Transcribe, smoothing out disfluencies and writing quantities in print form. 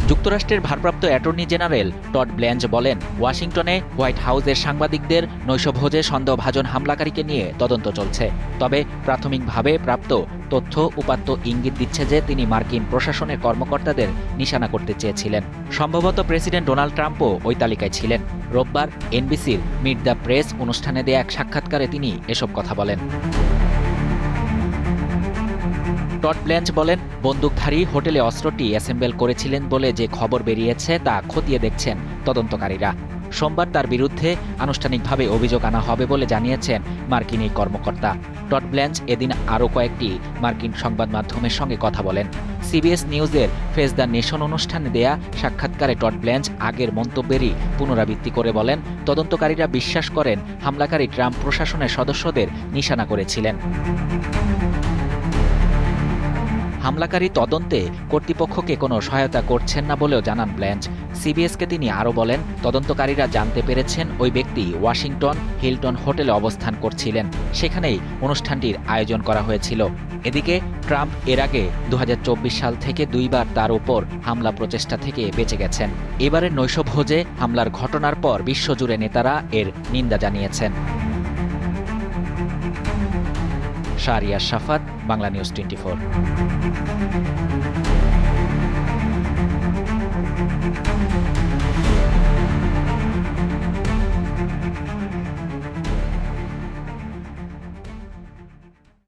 যুক্তরাষ্ট্রের ভারপ্রাপ্ত attorney general Todd Blanche বলেন, ওয়াশিংটনে হোয়াইট হাউসের সাংবাদিকদের নৈশভোজে সন্দেহভাজন হামলাকারীকে নিয়ে তদন্ত চলছে। তবে প্রাথমিকভাবে প্রাপ্ত তথ্য উপাত্ত ইঙ্গিত দিচ্ছে যে তিনি মার্কিন প্রশাসনের কর্মকর্তাদের নিশানা করতে চেয়েছিলেন। সম্ভবত প্রেসিডেন্ট ডোনাল্ড ট্রাম্পও ওই তালিকায় ছিলেন। রোববার এনবিসির মিট দ্য প্রেস অনুষ্ঠানে দেয়া এক সাক্ষাৎকারে তিনি এসব কথা বলেন। টড ব্ল্যাঞ্চ বলেন, বন্দুকধারী হোটেলে অস্ত্রটি অ্যাসেম্বল করেছিলেন বলে যে খবর বেরিয়েছে তা খতিয়ে দেখছেন তদন্তকারীরা। সোমবার তার বিরুদ্ধে আনুষ্ঠানিকভাবে অভিযোগ আনা হবে বলে জানিয়েছেন মার্কিন এই কর্মকর্তা। টড ব্ল্যাঞ্চ এদিন আরও কয়েকটি মার্কিন সংবাদ মাধ্যমের সঙ্গে কথা বলেন। সিবিএস নিউজের ফেস দ্য নেশন অনুষ্ঠানে দেয়া সাক্ষাৎকারে টড ব্ল্যাঞ্চ আগের মন্তব্যেরই পুনরাবৃত্তি করে বলেন, তদন্তকারীরা বিশ্বাস করেন হামলাকারী ট্রাম্প প্রশাসনের সদস্যদের নিশানা করেছিলেন। হামলাকারী তদন্তে কর্তৃপক্ষকে কোনো সহায়তা করছেন না বলেও জানান ব্ল্যাঞ্চ। সিবিএসকে তিনি আরও বলেন, তদন্তকারীরা জানতে পেরেছেন ওই ব্যক্তি ওয়াশিংটন হিলটন হোটেলে অবস্থান করছিলেন। সেখানেই অনুষ্ঠানটির আয়োজন করা হয়েছিল। এদিকে ট্রাম্প এর আগে 2024 সাল থেকে দুইবার তার উপর হামলা প্রচেষ্টা থেকে বেঁচে গেছেন। এবারের নৈশভোজে হামলার ঘটনার পর বিশ্বজুড়ে নেতারা এর নিন্দা জানিয়েছেন। শাহরিয়ার শাফাত, বাংলা নিউজ 24।